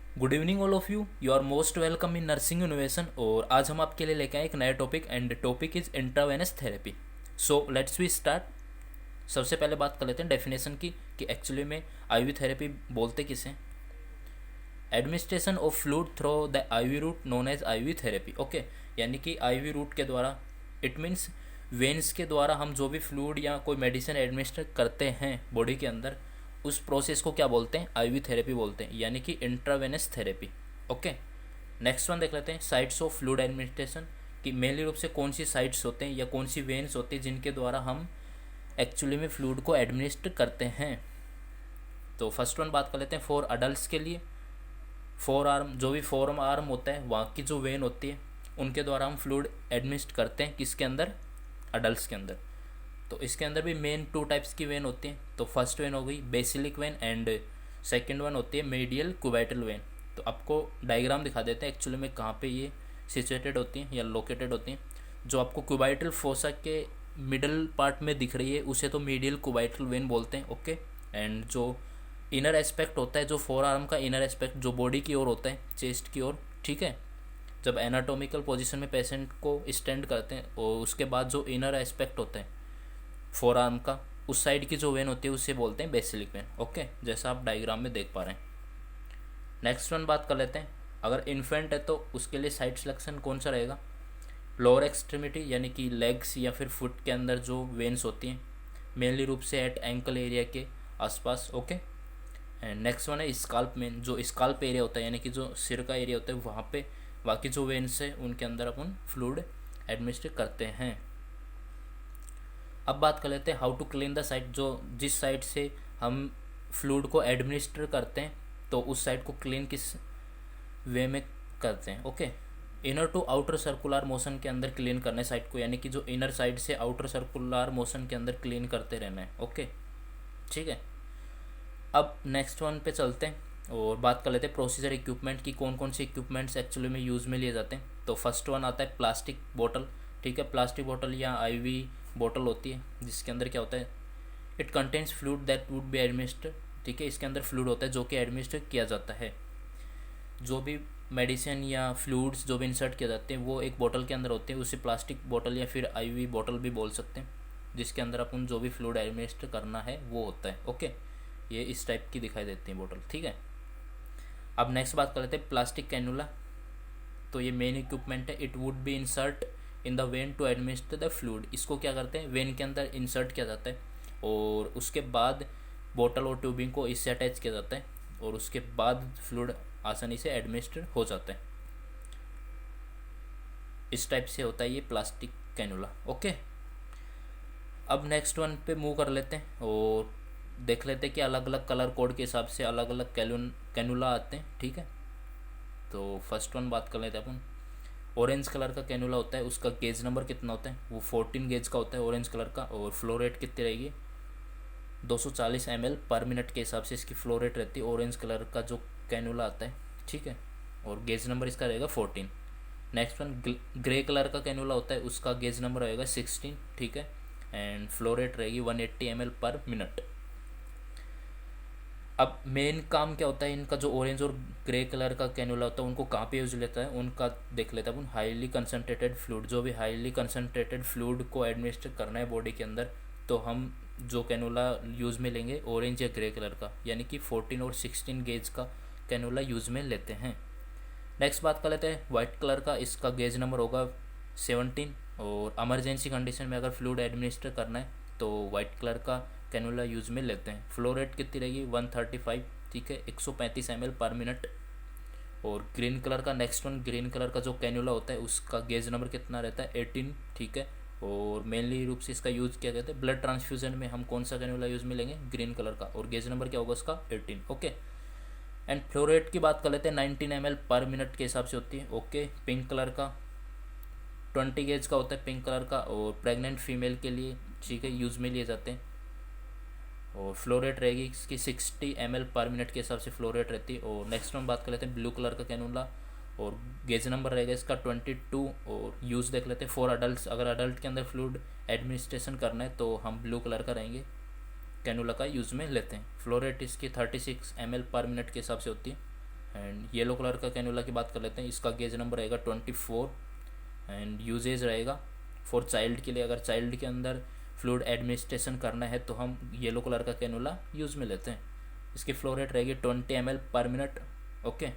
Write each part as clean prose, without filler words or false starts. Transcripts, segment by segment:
Good evening all of you are most welcome in nursing innovation. और आज हम आपके लिए लेके आए एक नया topic and topic is intravenous therapy. So let's we start. सबसे पहले बात कर लेते हैं डेफिनेशन की कि एक्चुअली में आईवी थेरेपी बोलते किसे। Administration of fluid through the IV route known as IV therapy. Okay, यानी कि आईवी रूट के द्वारा, इट मीन्स वेन्स के द्वारा हम जो भी फ्लूइड या कोई मेडिसिन एडमिनिस्टर करते हैं बॉडी के अंदर, उस प्रोसेस को क्या बोलते हैं, आईवी थेरेपी बोलते हैं, यानी कि intravenous therapy. Okay, next one देख लेते हैं, साइट्स ऑफ फ्लूइड एडमिनिस्ट्रेशन, कि मेनली रूप से कौन सी साइट्स होते हैं या कौन सी वेन्स होती हैं जिनके द्वारा हम एक्चुअली में फ्लूइड को एडमिनिस्टर करते हैं। तो फर्स्ट वन बात कर लेते हैं फॉर अडल्ट के लिए। फोर आर्म, जो भी फोर आर्म होता है वहाँ की जो वेन होती है उनके द्वारा हम फ्लूइड एडमिनिस्ट करते हैं, किसके अंदर, अडल्ट के अंदर। तो इसके अंदर भी मेन टू टाइप्स की वेन होती हैं। तो फर्स्ट वेन हो गई basilic vein and second one होती है मीडियल क्यूबाइटल वेन। तो आपको डायग्राम दिखा देते हैं एक्चुअली में कहाँ पे ये सिचुएटेड होती हैं या लोकेटेड होती हैं। जो आपको क्यूबाइटल फोसा के मिडल पार्ट में दिख रही है उसे तो मीडियल क्यूबाइटल वेन बोलते हैं। ओके, एंड जो इनर एस्पेक्ट होता है, जो फोर आर्म का इनर एस्पेक्ट जो बॉडी की ओर होता है, चेस्ट की ओर, ठीक है, जब एनाटोमिकल पोजीशन में पेशेंट को स्टैंड करते हैं और उसके बाद जो इनर एस्पेक्ट होता है फोर आर्म का, उस साइड की जो वेन होती है उसे बोलते हैं बेसिलिक वेन। ओके, जैसा आप डायग्राम में देख पा रहे हैं। नेक्स्ट वन बात कर लेते हैं, अगर इन्फेंट है तो उसके लिए साइड सिलेक्शन कौन सा रहेगा। लोअर एक्सट्रीमिटी यानी कि लेग्स या फिर फुट के अंदर जो वेन्स होती हैं, मेनली रूप से एट एंकल एरिया के आसपास। ओके, एंड नेक्स्ट वन है स्काल्प मेन, जो स्काल्प एरिया होता है यानी कि जो सिर का एरिया होता है वहाँ पे बाकी जो वेन्स है उनके अंदर अपन फ्लूइड एडमिनिस्टर करते हैं। अब बात कर लेते हैं how to clean the site, जो जिस साइड से हम फ्लूइड को एडमिनिस्टर करते हैं तो उस साइड को क्लीन किस वे में करते हैं। Okay, inner to outer circular motion के अंदर क्लीन करने साइड को, यानी कि जो इनर साइड से आउटर सर्कुलर मोशन के अंदर क्लीन करते रहना है। ओके, ठीक है। अब नेक्स्ट वन पे चलते हैं और बात कर लेते हैं प्रोसीजर इक्विपमेंट की, कौन कौन से इक्विपमेंट्स एक्चुअली में यूज़ में लिए जाते हैं। तो फर्स्ट वन आता है प्लास्टिक बोतल। ठीक है, प्लास्टिक बोतल या आईवी बोतल होती है जिसके अंदर क्या होता है, it contains fluid that would be administer. ठीक है, इसके अंदर फ्लूइड होता है जो कि एडमिनिस्टर किया जाता है। जो भी मेडिसिन या फ्लूइड्स जो भी इंसर्ट किए जाते हैं वो एक बोतल के अंदर होते हैं, उसे प्लास्टिक बोतल या फिर आईवी बोतल भी बोल सकते हैं, जिसके अंदर अपन जो भी फ्लूइड एडमिनिस्टर करना है वो होता है। ओके, ये इस टाइप की दिखाई देती है बोतल। ठीक है, अब नेक्स्ट बात कर लेते हैं प्लास्टिक कैनुला। तो ये मेन इक्विपमेंट है, it would be insert in the vein to administer the fluid. इसको क्या करते हैं, वेन के अंदर इंसर्ट किया जाता है और उसके बाद बोतल और ट्यूबिंग को इससे अटैच किया जाता है और उसके बाद फ्लूइड आसानी से एडमिनिस्टर हो जाता है। इस टाइप से होता है ये प्लास्टिक कैनुला। ओके, अब नेक्स्ट वन पे मूव कर लेते हैं और देख लेते हैं कि अलग अलग कलर कोड के हिसाब से अलग अलग कैनुला आते हैं। ठीक है, तो फर्स्ट वन बात कर लेते हैं अपन। ऑरेंज कलर का कैनुला होता है, उसका गेज नंबर कितना होता है, वो 14 गेज का होता है ऑरेंज कलर का, और फ्लो रेट कितनी रहेगी, 240 ml पर मिनट के हिसाब से इसकी फ्लो रेट रहती है ऑरेंज कलर का जो कैनुला आता है। ठीक है, और गेज नंबर इसका रहेगा 14। नेक्स्ट वन ग्रे कलर का कैनुला होता है, उसका गेज नंबर रहेगा 16। ठीक है, एंड फ्लो रेट रहेगी 180 ml पर मिनट। अब मेन काम क्या होता है इनका, जो ऑरेंज और ग्रे कलर का कैनुला होता है उनको कहाँ पे यूज लेता है, उनका देख लेता है अपन। हाईली कंसनट्रेटेड फ्लूइड, जो भी हाईली कंसनट्रेटेड फ्लूइड को एडमिनिस्टर करना है बॉडी के अंदर, तो हम जो कैनुला यूज़ में लेंगे ऑरेंज या ग्रे कलर का, यानी कि 14 और 16 गेज का कैनुला यूज़ में लेते हैं। नेक्स्ट बात कर लेते हैं वाइट कलर का, इसका गेज नंबर होगा 17, और इमरजेंसी कंडीशन में अगर फ्लूइड एडमिनिस्टर करना है तो वाइट कलर का कैनुला यूज़ में लेते हैं। फ्लो रेट कितनी रहेगी 135। ठीक है, 135 ml पर मिनट। और ग्रीन कलर का, नेक्स्ट वन ग्रीन कलर का जो कैनुला होता है उसका गेज नंबर कितना रहता है 18। ठीक है, और मेनली रूप से इसका यूज़ किया जाता है ब्लड ट्रांसफ्यूजन में, हम कौन सा कैनुला यूज़ में लेंगे, ग्रीन कलर का, और गेज नंबर क्या होगा उसका 18। ओके, एंड फ्लो रेट की बात कर लेते हैं 19 ml पर मिनट के हिसाब से होती है। ओके, पिंक कलर का 20 गेज का होता है पिंक कलर का, और प्रेग्नेंट फीमेल के लिए, ठीक है, यूज़ में लिए जाते हैं। और फ्लो रेट रहेगी इसकी 60 ml पर मिनट के हिसाब से फ्लो रेट रहती है। और नेक्स्ट हम बात कर लेते हैं ब्लू कलर का कैनुला, और गेज नंबर रहेगा इसका 22। और यूज़ देख लेते हैं फॉर अडल्ट, अगर अडल्ट के अंदर फ्लूइड एडमिनिस्ट्रेशन करना है तो हम ब्लू कलर का रहेंगे कैनुला का यूज़ में लेते हैं। फ्लो रेट इसकी 36 ml पर मिनट के हिसाब से होती है। एंड येलो कलर का कैनुला की बात कर लेते हैं। इसका गेज नंबर रहेगा 24 एंड यूजेज रहेगा फॉर चाइल्ड के लिए। अगर चाइल्ड के अंदर फ्लूइड एडमिनिस्ट्रेशन करना है तो हम येलो कलर का कैनुला यूज़ में लेते हैं। इसकी फ्लो रेट रहेगी 20 ml पर मिनट। ओके,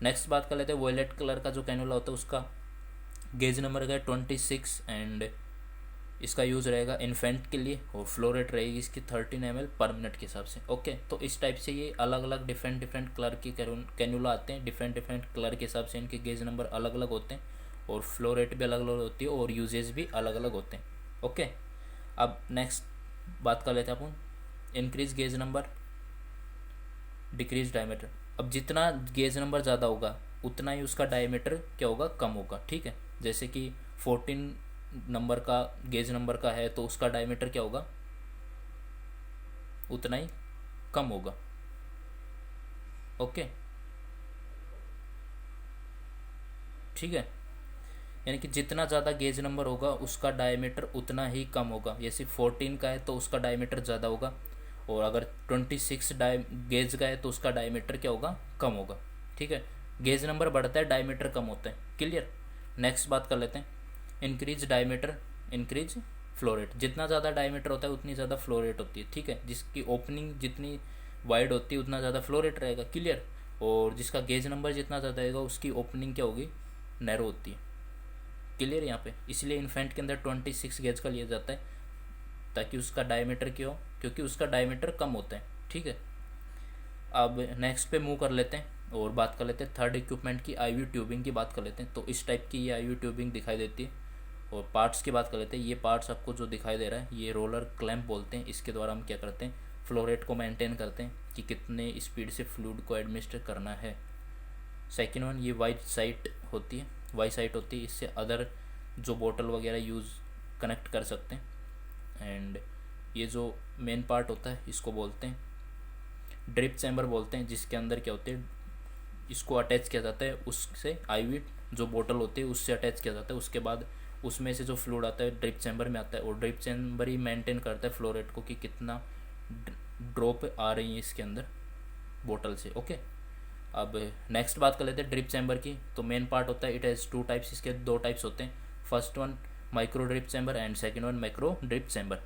नेक्स्ट बात कर लेते हैं वॉयलेट कलर का जो कैनुला होता है उसका गेज नंबर रहेगा 26 एंड इसका यूज़ रहेगा इन्फेंट के लिए और फ्लो रेट रहेगी इसकी 13 ml पर मिनट के हिसाब से। ओके, तो इस टाइप से ये अलग अलग डिफरेंट कलर के कैनुला आते हैं। डिफरेंट कलर के हिसाब से इनके गेज नंबर अलग अलग होते हैं और फ्लो रेट भी अलग अलग होती है और यूजेज भी अलग अलग होते हैं। ओके, अब नेक्स्ट बात कर लेते हैं अपन increase gauge number decrease diameter. अब जितना गेज नंबर ज़्यादा होगा उतना ही उसका डायमीटर क्या होगा, कम होगा। ठीक है, जैसे कि 14 नंबर का गेज नंबर का है तो उसका डायमीटर क्या होगा, उतना ही कम होगा। ओके, ठीक है, यानी कि जितना ज़्यादा गेज नंबर होगा उसका डायमीटर उतना ही कम होगा। जैसे 14 का है तो उसका डायमीटर ज़्यादा होगा और अगर 26 गेज का है तो उसका डायमीटर क्या होगा, कम होगा। ठीक है, गेज नंबर बढ़ता है डायमीटर कम होता है। क्लियर। नेक्स्ट बात कर लेते हैं increase diameter increase flow rate. जितना ज़्यादा डायमीटर होता है उतनी ज़्यादा फ्लो रेट होती है। ठीक है, जिसकी ओपनिंग जितनी वाइड होती है उतना ज़्यादा फ्लो रेट रहेगा। क्लियर। और जिसका गेज नंबर जितना ज़्यादा रहेगा उसकी ओपनिंग क्या होगी, नैरो होती है। क्लियर यहाँ पे, इसलिए इन्फेंट के अंदर 26 गेज का लिया जाता है ताकि उसका डायमीटर क्या हो, क्योंकि उसका डायमीटर कम होता है। ठीक है, अब नेक्स्ट पे मूव कर लेते हैं और बात कर लेते हैं थर्ड इक्विपमेंट की, आईवी ट्यूबिंग की बात कर लेते हैं। तो इस टाइप की ये आईवी ट्यूबिंग दिखाई देती है। और पार्ट्स की बात कर लेते हैं। ये पार्ट्स आपको जो दिखाई दे रहा है ये रोलर क्लैंप बोलते हैं। इसके द्वारा हम क्या करते हैं, फ्लो रेट को मेंटेन करते हैं कि कितने स्पीड से फ्लूइड को एडमिनिस्टर करना है। सेकेंड वन, ये वाइट साइट होती है, वाई साइट होती है। इससे अदर जो बोतल वगैरह यूज़ कनेक्ट कर सकते हैं। एंड ये जो मेन पार्ट होता है इसको बोलते हैं ड्रिप चैम्बर बोलते हैं, जिसके अंदर क्या होते हैं, इसको अटैच किया जाता है उससे आईवी जो बोतल होती है उससे अटैच किया जाता है। उसके बाद उसमें से जो फ्लूइड आता है ड्रिप चैम्बर में आता है और ड्रिप चैम्बर ही मेंटेन करता है फ्लो रेट को कि कितना ड्रॉप आ रही है इसके अंदर बोतल से। ओके, अब नेक्स्ट बात कर लेते हैं ड्रिप चैम्बर की। तो मेन पार्ट होता है इट हैज़ 2 टाइप्स, इसके 2 टाइप्स होते हैं। First one micro drip chamber and second one macro drip chamber.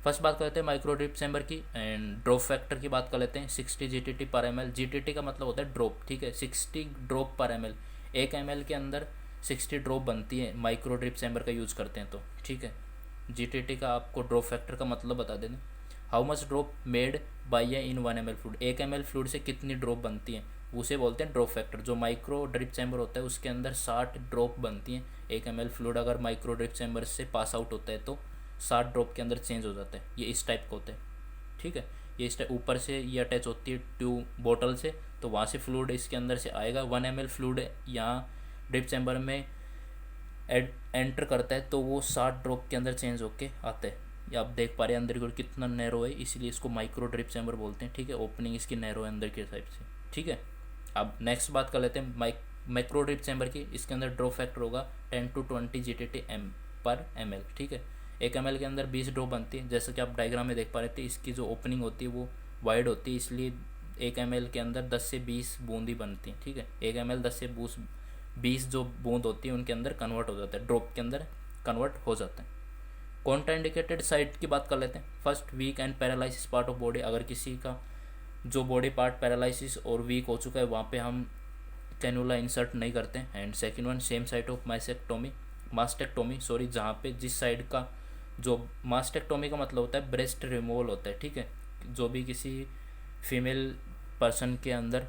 First बात कर लेते हैं माइक्रो ड्रिप चैम्बर की एंड ड्रॉप फैक्टर की बात कर लेते हैं। 60 GTT पर ml। GTT का मतलब होता है ड्रॉप। ठीक है, 60 ड्रॉप पर ml। 1 ml के अंदर 60 ड्रॉप बनती है माइक्रो ड्रिप चैम्बर का यूज़ करते हैं तो। ठीक है, GTT का आपको ड्रॉप फैक्टर का मतलब बता देना। How much drop made by in 1 ml fluid. 1 ml fluid से कितनी ड्रॉप बनती है उसे बोलते हैं ड्रॉप फैक्टर। जो माइक्रो ड्रिप चैम्बर होता है उसके अंदर 60 ड्रॉप बनती हैं। 1 ml फ्लूइड अगर माइक्रो ड्रिप चैम्बर से पास आउट होता है तो 60 ड्रॉप के अंदर चेंज हो जाता है। ये इस टाइप का होता है। ठीक है, ये इस टाइप ऊपर से ये अटैच होती है ट्यूब बोतल से, तो वहाँ से फ्लूइड इसके अंदर से आएगा। 1 ml फ्लूइड यहाँ ड्रिप चैम्बर में एंटर करता है तो वो 60 ड्रॉप के अंदर चेंज होके आता है। ये आप देख पा रहे हैं अंदर की ओर कितना नैरो है, इसलिए इसको माइक्रो ड्रिप चैम्बर बोलते हैं। ठीक है, ओपनिंग इसकी नैरो है अंदर के टाइप से। ठीक है, अब नेक्स्ट बात कर लेते हैं माइक्रो ड्रिप चैम्बर की। इसके अंदर ड्रॉप फैक्टर होगा 10 to 20 GTT पर ml। ठीक है, 1 ml के अंदर 20 ड्रॉप बनती है। जैसे कि आप डायग्राम में देख पा रहे थे इसकी जो ओपनिंग होती है वो वाइड होती है, इसलिए 1 ml के अंदर 10 से 20 बूंदी बनती हैं। ठीक है, 1 ml 10 से 20 जो बूंद होती है उनके अंदर कन्वर्ट हो जाता है, ड्रॉप के अंदर कन्वर्ट हो जाता है। कॉन्ट्राइंडिकेटेड साइट की बात कर लेते हैं। First, weak and paralysis part of body. अगर किसी का जो बॉडी पार्ट पैरालिसिस और वीक हो चुका है वहाँ पे हम कैनुला इंसर्ट नहीं करते हैं। And second one, same site of mastectomy sorry, जहाँ पे जिस साइड का जो मास्टेक्टोमी का मतलब होता है ब्रेस्ट रिमूवल होता है। ठीक है, जो भी किसी फीमेल पर्सन के अंदर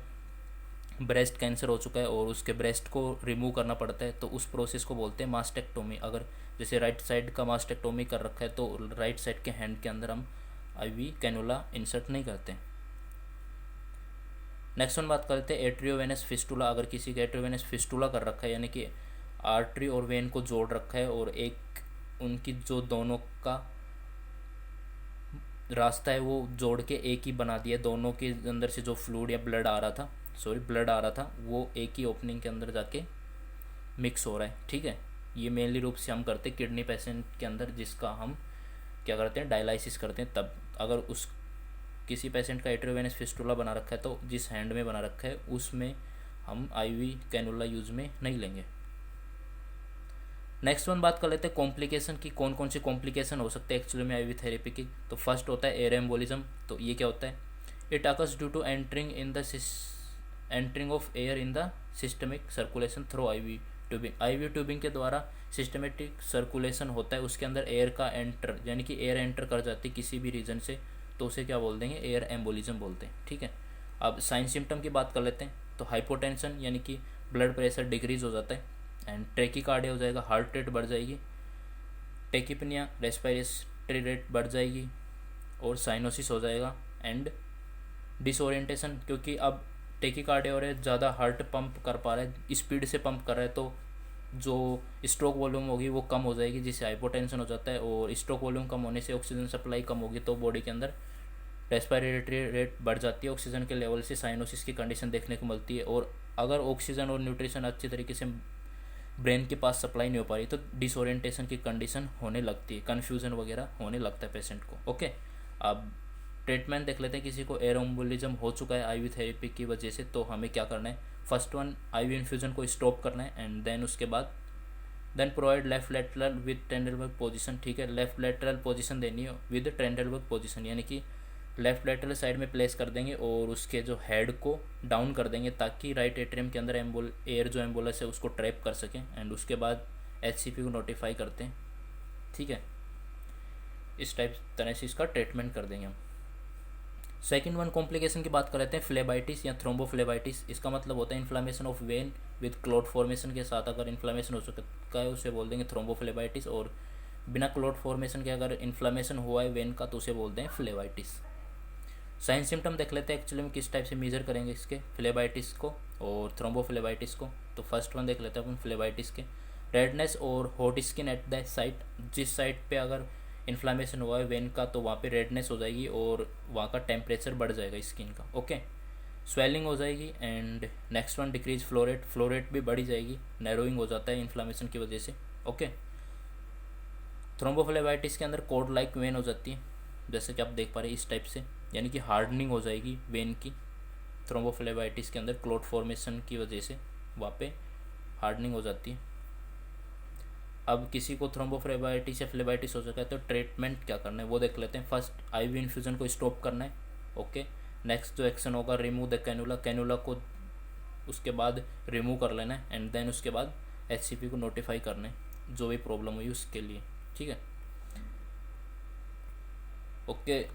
ब्रेस्ट कैंसर हो चुका है और उसके ब्रेस्ट को रिमूव करना पड़ता है तो उस प्रोसेस को बोलते हैं मास्टेक्टोमी। अगर जैसे राइट साइड का मास्टेक्टोमी कर रखा है तो राइट साइड के हैंड के अंदर हम आईवी कैनुला इंसर्ट नहीं करते हैं। नेक्स्ट वन बात करते हैं एट्रियोवेनस फिस्टुला। अगर किसी का एट्रियोवेनस फिस्टुला कर रखा है यानी कि आर्टरी और वेन को जोड़ रखा है और एक उनकी जो दोनों का रास्ता है वो जोड़ के एक ही बना दिया, दोनों के अंदर से जो फ्लूइड या ब्लड आ रहा था वो एक ही ओपनिंग के अंदर जाके मिक्स हो रहा है। ठीक है, ये मेनली रूप से हम करते हैं किडनी पेशेंट के अंदर जिसका हम क्या करते हैं डायलिसिस करते हैं। तब अगर उस किसी पेशेंट का एट्रियोवेनस फिस्टुला बना रखा है तो जिस हैंड में बना रखा है उसमें हम आईवी कैनुला यूज़ में नहीं लेंगे। नेक्स्ट वन बात कर लेते हैं कॉम्प्लिकेशन की, कौन कौन सी कॉम्प्लिकेशन हो सकते हैं एक्चुअली में आईवी थेरेपी की। तो फर्स्ट होता है एयर एम्बोलिज्म। तो ये क्या होता है, it occurs due to entering of air in the systemic circulation through IV tubing. IV tubing के द्वारा सिस्टमेटिक सर्कुलेशन होता है, उसके अंदर एयर का एंटर यानी कि एयर एंटर कर जाती है किसी भी रीजन से, तो उसे क्या बोल देंगे, एयर एम्बोलिज्म बोलते हैं। ठीक है, अब साइन सिम्टम की बात कर लेते हैं। तो हाइपोटेंशन यानी कि ब्लड प्रेशर डिक्रीज हो जाता है, एंड ट्रेकिकार्डिया हो जाएगा, हार्ट रेट बढ़ जाएगी, टेकिपनिया रेस्पिरेटरी रेट बढ़ जाएगी, और साइनोसिस हो जाएगा, एंड डिसोरिएंटेशन, क्योंकि अब टेकिकार्डिया हो रहा है, ज़्यादा हार्ट पंप कर पा रहा है, स्पीड से पंप कर रहा है, तो जो स्ट्रोक वॉल्यूम होगी वो कम हो जाएगी, जिससे हाइपोटेंशन हो जाता है, और स्ट्रोक वॉल्यूम कम होने से ऑक्सीजन सप्लाई कम होगी, तो बॉडी के अंदर रेस्पिरेटरी रेट बढ़ जाती है, ऑक्सीजन के लेवल से साइनोसिस की कंडीशन देखने को मिलती है। और अगर ऑक्सीजन और न्यूट्रिशन अच्छी तरीके से ब्रेन के पास सप्लाई नहीं हो पा रही तो डिसोरिएंटेशन की कंडीशन होने लगती है, कन्फ्यूजन वगैरह होने लगता है पेशेंट को। ओके, अब ट्रीटमेंट देख लेते हैं। किसी को एयर एम्बोलिज्म हो चुका है आईवी थेरेपी की वजह से, तो हमें क्या करना है, फर्स्ट वन आईवी इन्फ्यूजन को स्टॉप करना है, एंड देन उसके बाद provide left lateral with Trendelenburg position. ठीक है, लेफ्ट लेटरल पोजीशन देनी है विद ट्रेंडलबर्ग पोजीशन, यानी कि लेफ्ट लेटरल साइड में प्लेस कर देंगे और उसके जो हेड को डाउन कर देंगे ताकि राइट एट्रियम के अंदर एयर जो एम्बोलस है उसको ट्रैप कर सकें, एंड उसके बाद एचसीपी को नोटिफाई करते हैं। ठीक है, इस तरह से इसका ट्रीटमेंट कर देंगे हम। सेकंड वन कॉम्प्लिकेशन की बात कर लेते हैं, फ्लेबाइटिस या थ्रोम्बोफ्लेबाइटिस। इसका मतलब होता है inflammation of when with clot formation के साथ अगर इन्फ्लामेशन हो सकता है उसे बोल देंगे थ्रोम्बोफ्लेबाइटिस, और बिना क्लॉट फॉर्मेशन के अगर इन्फ्लामेशन हुआ है वेन का तो उसे बोलते हैं फ्लेबाइटिस। साइन सिम्टम देख लेते हैं एक्चुअली में किस टाइप से मेजर करेंगे इसके, फ्लेबाइटिस को और थ्रोम्बोफ्लेबाइटिस को। तो फर्स्ट वन देख लेते हैं अपन फ्लेबाइटिस के, रेडनेस और hot skin at the site. जिस साइट पे अगर इन्फ्लामेशन हुआ है वेन का तो वहाँ पे रेडनेस हो जाएगी और वहाँ का टेम्परेचर बढ़ जाएगा स्किन का। ओके, स्वेलिंग हो जाएगी, and next one decrease flow rate, flow rate भी बढ़ी जाएगी, नैरोइंग हो जाता है इन्फ्लामेशन की वजह से। ओके, थ्रोम्बोफ्लेबाइटिस के अंदर कोड लाइक वेन हो जाती है, जैसे कि आप देख पा रहे हैं इस टाइप से, यानी कि हार्डनिंग हो जाएगी वेन की थ्रोम्बोफ्लेबाइटिस के अंदर, क्लॉट फॉर्मेशन की वजह से वहाँ पे हार्डनिंग हो जाती है। अब किसी को थ्रोम्बोफ्लेबाइटिस या फ्लेबाइटिस हो सका है तो ट्रीटमेंट क्या करना है वो देख लेते हैं। फर्स्ट आईवी इन्फ्यूजन को स्टॉप करना है। ओके, नेक्स्ट जो एक्शन होगा रिमूव द कैनुला, कैनुला को उसके बाद रिमूव कर लेना है, एंड देन उसके बाद एचसीपी को नोटिफाई करना है जो भी प्रॉब्लम हुई उसके लिए। ठीक है, ओके।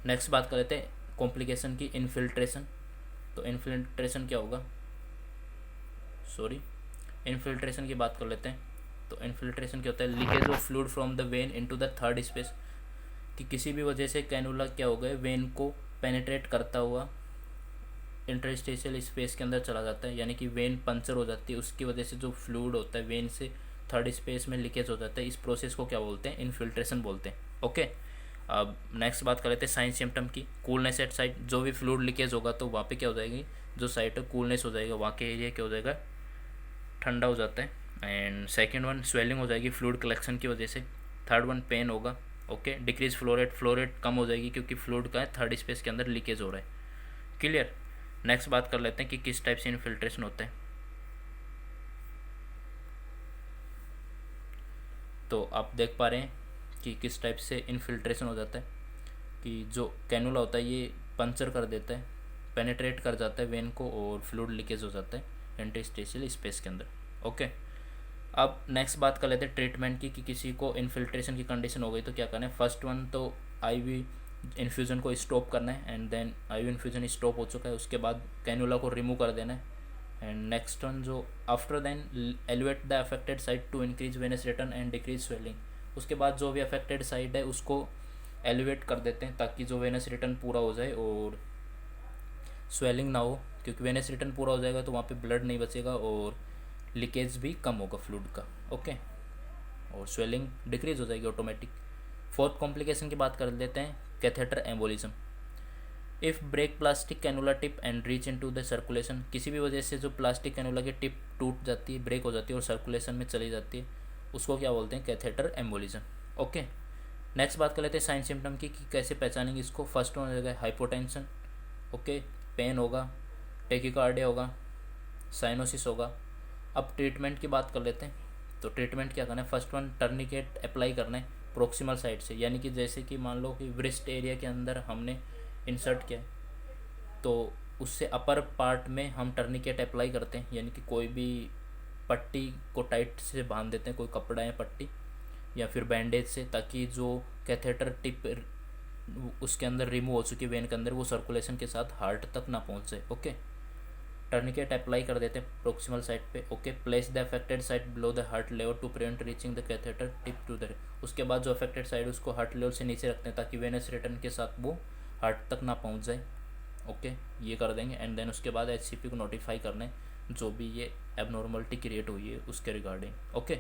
नेक्स्ट बात कर लेते हैं कॉम्प्लिकेशन की, इन्फिल्ट्रेशन। तो इन्फिल्ट्रेशन क्या होगा, इन्फिल्ट्रेशन की बात कर लेते हैं। तो इन्फिल्ट्रेशन क्या होता है, leakage of fluid from the when into the third space, कि किसी भी वजह से कैनुला क्या हो गया, वेन को पेनिट्रेट करता हुआ इंटरस्टेशियल स्पेस के अंदर चला जाता है, यानी कि वेन पंचर हो जाती है, उसकी वजह से जो फ्लूइड होता है वेन से थर्ड स्पेस में लीकेज हो जाता है। इस प्रोसेस को क्या बोलते हैं, इन्फिल्ट्रेशन बोलते हैं। ओके, अब नेक्स्ट बात कर लेते हैं साइन सिम्टम की, कूलनेस एट साइट। जो भी फ्लूइड लीकेज होगा तो वहाँ पे क्या हो जाएगी, जो साइट है कूलनेस हो जाएगा, वहाँ के एरिया क्या हो जाएगा, ठंडा हो जाता है। एंड सेकेंड वन स्वेलिंग हो जाएगी फ्लूइड कलेक्शन की वजह से। थर्ड वन पेन होगा। ओके, डिक्रीज फ्लोरेट, फ्लोरेट कम हो जाएगी क्योंकि फ्लूइड का है थर्ड स्पेस के अंदर लीकेज हो रहा है। क्लियर। नेक्स्ट बात कर लेते हैं कि किस टाइप से इन्फिल्ट्रेशन होता है। तो आप देख पा रहे हैं कि किस टाइप से इन्फिल्ट्रेशन हो जाता है, कि जो कैनुला होता है ये पंचर कर देता है, पेनिट्रेट कर जाता है वेन को और फ्लूइड लीकेज हो जाता है इंटरस्टेशियल स्पेस के अंदर। ओके, अब नेक्स्ट बात कर लेते हैं ट्रीटमेंट की, कि किसी को इन्फिल्ट्रेशन की कंडीशन हो गई तो क्या करना है। फर्स्ट वन तो आईवी इन्फ्यूज़न को स्टॉप करना है, and then IV infusion stop हो चुका है उसके बाद कैनुला को रिमूव कर देना है। एंड नेक्स्ट वन जो after then elevate the affected side to increase venous return and decrease swelling. उसके बाद जो भी अफेक्टेड साइड है उसको एलिवेट कर देते हैं ताकि जो वेनस रिटर्न पूरा हो जाए और स्वेलिंग ना हो, क्योंकि वेनस रिटर्न पूरा हो जाएगा तो वहाँ पे ब्लड नहीं बचेगा और लीकेज भी कम होगा फ्लूइड का। ओके, और स्वेलिंग डिक्रीज हो जाएगी ऑटोमेटिक। फोर्थ कॉम्प्लिकेशन की बात कर लेते हैं, catheter embolism. If break plastic cannula tip and reach into the circulation, किसी भी वजह से जो प्लास्टिक कैनुला की टिप टूट जाती है, ब्रेक हो जाती है और सर्कुलेशन में चली जाती है, उसको क्या बोलते हैं, कैथेटर एम्बोलिज्म। ओके, नेक्स्ट बात कर लेते हैं साइन सिम्टम की कि कैसे पहचानेंगे इसको। फर्स्ट वन हो जाएगा हाइपोटेंशन, ओके, पेन होगा, टेकिकार्डिया होगा, साइनोसिस होगा। अब ट्रीटमेंट की बात कर लेते हैं। तो ट्रीटमेंट क्या करना है, फर्स्ट वन टर्निकेट अप्लाई करना है प्रोक्सिमल साइड से, यानी कि जैसे कि मान लो कि व्रिस्ट एरिया के अंदर हमने इंसर्ट किया है तो उससे अपर पार्ट में हम टर्निकेट अप्लाई करते हैं, यानी कि कोई भी पट्टी को टाइट से बांध देते हैं, कोई कपड़ा या पट्टी या फिर बैंडेज से, ताकि जो कैथेटर टिप उसके अंदर रिमूव हो चुकी वेन के अंदर वो सर्कुलेशन के साथ हार्ट तक ना पहुंच जाए। ओके, टर्निकेट अप्लाई कर देते हैं प्रोक्सिमल साइड पे। Okay, place the affected side below the heart level to prevent reaching the catheter tip to the. उसके बाद जो अफेक्टेड साइड उसको हार्ट लेवल से नीचे रखते हैं ताकि वेनस रिटर्न के साथ वो हार्ट तक ना पहुंच जाए। ओके, ये कर देंगे एंड देन उसके बाद एचसीपी को नोटिफाई करना है जो भी ये एबनॉर्मलिटी क्रिएट हुई है उसके रिगार्डिंग। ओके,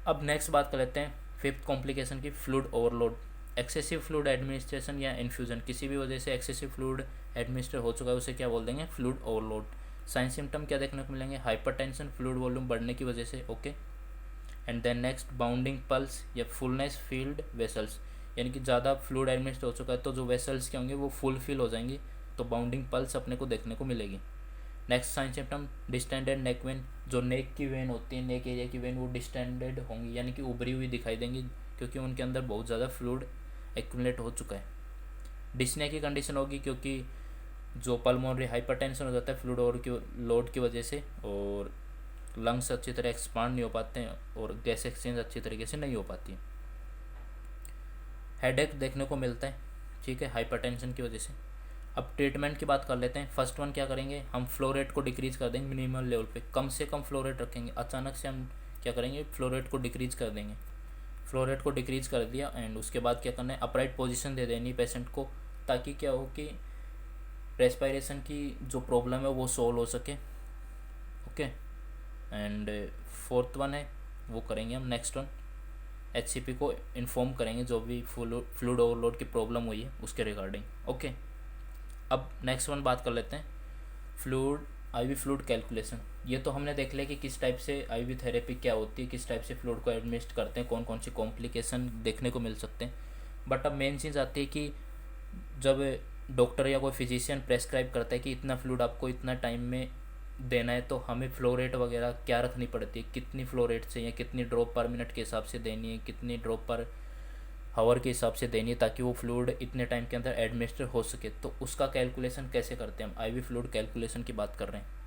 अब नेक्स्ट बात कर लेते हैं फिफ्थ कॉम्प्लिकेशन की, fluid overload. Excessive fluid administration या इन्फ्यूजन, किसी भी वजह से एक्सेसिव फ्लूइड एडमिनिस्टर हो चुका है उसे क्या बोल देंगे, फ्लूइड ओवरलोड। साइन सिम्टम क्या देखने को मिलेंगे, हाइपरटेंशन, फ्लूइड वॉल्यूम बढ़ने की वजह से। Okay, and then next bounding pulse या फुलनेस फील्ड वेसल्स, यानी कि ज़्यादा फ्लूइड एडमिनिस्टर हो चुका है तो जो वेसल्स क्या होंगे वो फुल फिल हो जाएंगी, तो बाउंडिंग पल्स अपने को देखने को मिलेगी। Next sign symptom distended neck vein, जो नेक की वेन होती है, नेक एरिया की वेन वो डिस्टेंडेड होंगी, यानी कि उभरी हुई दिखाई देंगी क्योंकि उनके अंदर बहुत ज़्यादा फ्लूइड एक्यूमुलेट हो चुका है। डिस्ने की कंडीशन होगी क्योंकि जो पल्मोनरी हाइपरटेंशन हो जाता है फ्लूइड ओवरलोड की वजह से, और लंग्स अच्छी तरह एक्सपांड नहीं हो पाते हैं और गैस एक्सचेंज अच्छी तरीके से नहीं हो पाती है। हेडेक देखने को मिलता है, ठीक है, हाइपरटेंशन की वजह से। अब ट्रीटमेंट की बात कर लेते हैं। फर्स्ट वन क्या करेंगे, हम फ्लो रेट को डिक्रीज कर देंगे मिनिमल लेवल पे, कम से कम फ्लो रेट रखेंगे। अचानक से हम क्या करेंगे, फ्लो रेट को डिक्रीज कर देंगे। फ्लो रेट को डिक्रीज कर दिया एंड उसके बाद क्या करना है, अपराइट पोजीशन दे देनी पेशेंट को, ताकि क्या हो कि रेस्पिरेशन की जो प्रॉब्लम है वो सोल्व हो सके। ओके, एंड फोर्थ वन है वो करेंगे हम नेक्स्ट वन, एचसीपी को इन्फॉर्म करेंगे जो भी फ्लूइड ओवरलोड की प्रॉब्लम हुई है उसके रिगार्डिंग। ओके, अब नेक्स्ट वन बात कर लेते हैं फ्लूइड आईवी फ्लूइड कैलकुलेशन। ये तो हमने देख लिया कि किस टाइप से आईवी थेरेपी क्या होती है, किस टाइप से फ्लूइड को एडमिनिस्ट करते हैं, कौन कौन सी कॉम्प्लिकेशन देखने को मिल सकते हैं। बट अब मेन चीज़ आती है कि जब डॉक्टर या कोई फिजिशियन प्रेस्क्राइब करता है कि इतना फ्लूइड आपको इतना टाइम में देना है, तो हमें फ्लो रेट वगैरह क्या रखनी पड़ती है, कितनी फ्लो रेट चाहिए, कितनी ड्रॉप पर मिनट के हिसाब से देनी है, कितनी ड्रॉप पर हावर के हिसाब से देनी है, ताकि वो फ्लूइड इतने टाइम के अंदर एडमिनिस्टर हो सके। तो उसका कैलकुलेशन कैसे करते हैं हम, आईवी फ्लूइड कैलकुलेशन की बात कर रहे हैं।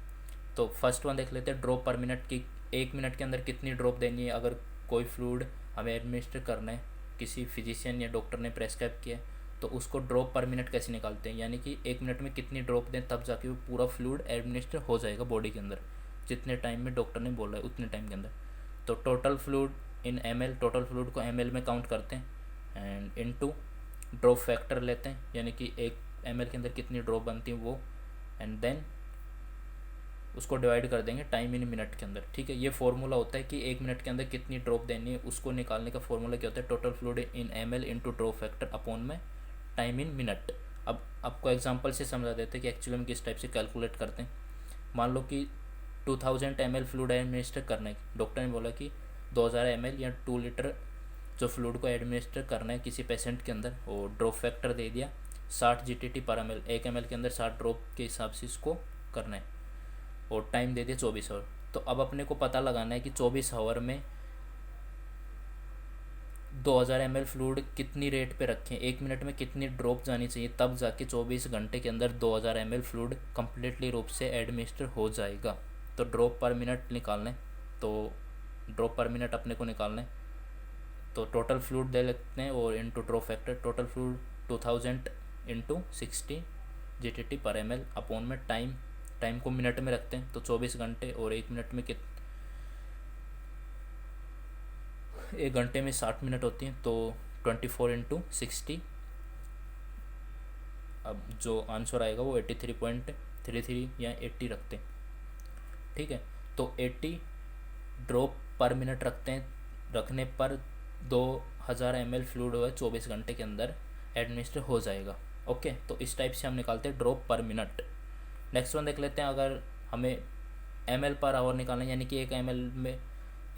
तो फर्स्ट वन देख लेते हैं, ड्रॉप पर मिनट की, 1 मिनट के अंदर कितनी ड्रॉप देनी है। अगर कोई फ्लूइड हमें एडमिनिस्टर करना है, किसी फिजिशियन या डॉक्टर ने प्रेस्क्राइब किया है, तो उसको ड्रॉप पर मिनट कैसे निकालते हैं, यानी कि 1 मिनट में कितनी ड्रॉप दें तब जाके वो पूरा फ्लूइड एडमिनिस्टर हो जाएगा बॉडी के अंदर, जितने टाइम में डॉक्टर ने बोला है उतने टाइम के अंदर। तो total fluid in ml, total fluid को ml में काउंट करते हैं एंड इनटू ड्रॉप फैक्टर लेते हैं, यानी कि 1 ml के अंदर कितनी ड्रॉप बनती है वो, एंड देन उसको डिवाइड कर देंगे टाइम इन मिनट के अंदर। ठीक है, ये फॉर्मूला होता है कि 1 मिनट के अंदर कितनी ड्रॉप देनी है, उसको निकालने का फॉर्मूला क्या होता है, total fluid in ml into drop factor upon में टाइम इन मिनट। अब आपको एग्जांपल से समझा देते हैं कि एक्चुअली में किस टाइप से कैलकुलेट करते हैं। मान लो कि 2000 ml फ्लूइड एडमिनिस्टर करना है, डॉक्टर ने बोला कि 2000 ml या 2 लीटर जो फ्लूइड को एडमिनिस्टर करना है किसी पेशेंट के अंदर, और ड्रॉप फैक्टर दे दिया 60 GTT पर ml, 1 ml के अंदर 60 ड्रॉप के हिसाब से इसको करना है, और टाइम दे दिया 24 आवर। तो अब अपने को पता लगाना है कि 24 आवर में 2000 ml फ्लूइड कितनी रेट पे रखें, 1 मिनट में कितनी ड्रॉप जानी चाहिए, तब जाके 24 घंटे के अंदर 2000 ml फ्लूइड कम्प्लीटली रूप से एडमिनिस्टर हो जाएगा। तो ड्रॉप पर मिनट निकालना है, तो ड्रॉप पर मिनट अपने को निकालना है, तो टोटल फ्लूइड दे लेते हैं और into drop factor, total fluid 2000 into 60 GTT पर ml अपॉन में टाइम को मिनट में रखते हैं, तो 24 घंटे, और 1 मिनट में 1 घंटे में 60 मिनट होती हैं, तो 24 इंटू 60, अब जो आंसर आएगा वो 83.33 या 80 रखते हैं। ठीक है, तो 80 ड्रॉप पर मिनट रखते हैं, रखने पर 2000 ml फ्लूइड है 24 घंटे के अंदर एडमिनिस्टर हो जाएगा। ओके, तो इस टाइप से हम निकालते हैं ड्रॉप पर मिनट। नेक्स्ट वन देख लेते हैं, अगर हमें ml पर आवर निकालना है, यानी कि 1 ml में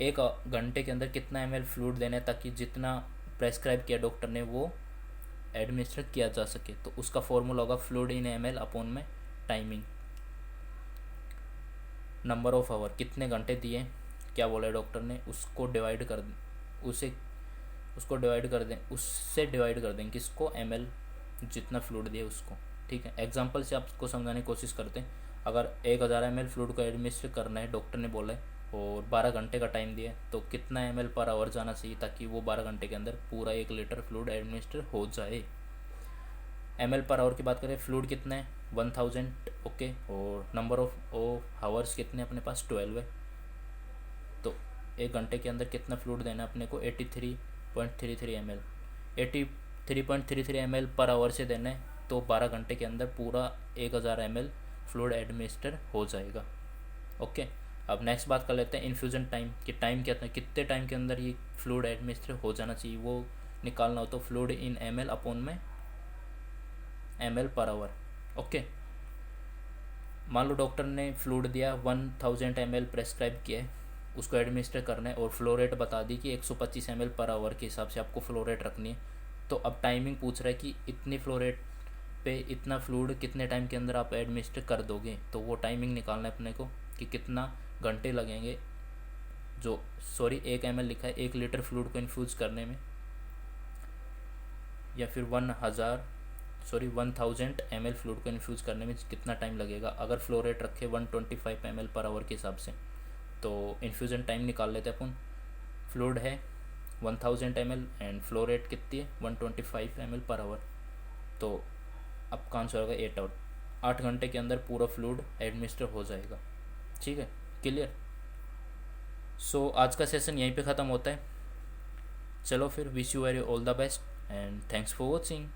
एक घंटे के अंदर कितना ml फ्लूइड देना है ताकि जितना प्रेस्क्राइब किया डॉक्टर ने वो एडमिनिस्टर किया जा सके। तो उसका फॉर्मूला होगा फ्लूइड इन ml अपॉन में टाइमिंग। नंबर ऑफ आवर कितने घंटे दिए, क्या बोला डॉक्टर ने, उसको डिवाइड कर दें, उससे डिवाइड कर दें किसको, ml जितना फ्लूइड दिए उसको। ठीक है, एग्जांपल से आपको समझाने की कोशिश करते हैं। अगर 1000 ml फ्लूइड को एडमिनिस्टर करना है डॉक्टर ने बोला है और 12 घंटे का टाइम दिया है, तो कितना ml पर आवर जाना चाहिए ताकि वो 12 घंटे के अंदर पूरा 1 लीटर फ्लूइड एडमिनिस्टर हो जाए। ml पर आवर की बात करें, फ्लूइड कितना है 1000, ओके, और नंबर ऑफ आवर्स कितने अपने पास 12 है। तो 1 घंटे के अंदर कितना फ्लूइड देना है अपने को 83.33 ml, 83.33 ml पर आवर से देना है, तो 12 घंटे के अंदर पूरा 1000 ml फ्लूइड एडमिनिस्टर हो जाएगा। ओके, अब नेक्स्ट बात कर लेते हैं इन्फ्यूज़न टाइम कि टाइम कितने टाइम के अंदर ये फ्लूइड एडमिनिस्टर हो जाना चाहिए, वो निकालना हो। तो फ्लूइड इन ml अपॉन में ml पर आवर। ओके, मान लो डॉक्टर ने फ्लूइड दिया 1000 ml प्रेस्क्राइब किया है, उसको एडमिनिस्टर करना है और फ्लो रेट बता दी कि 125 ml पर आवर के हिसाब से आपको फ्लो रेट रखनी है। तो अब टाइमिंग पूछ रहा है कि इतनी फ्लो रेट पे इतना फ्लूइड कितने टाइम के अंदर आप एडमिनिस्टर कर दोगे। तो वो टाइमिंग निकालना है अपने को कि कितना घंटे लगेंगे, जो 1 ml लिखा है 1 लीटर फ्लूइड को इन्फ्यूज़ करने में, या फिर 1000 ml फ्लूइड को इन्फ्यूज़ करने में कितना टाइम लगेगा। अगर फ्लो रेट रखे 125 ml पर आवर के हिसाब से, तो इन्फ्यूज़न टाइम निकाल लेते हैं अपन। फ्लूइड है 1000 ml एंड फ्लो रेट कितनी है 125 ml पर आवर, तो आपका आंसर होगा 8 आवर। 8 घंटे के अंदर पूरा फ्लूइड एडमिनिस्टर हो जाएगा। ठीक है, क्लियर। सो आज का सेशन यहीं पे ख़त्म होता है। चलो फिर, wish you very all the best and thanks for watching.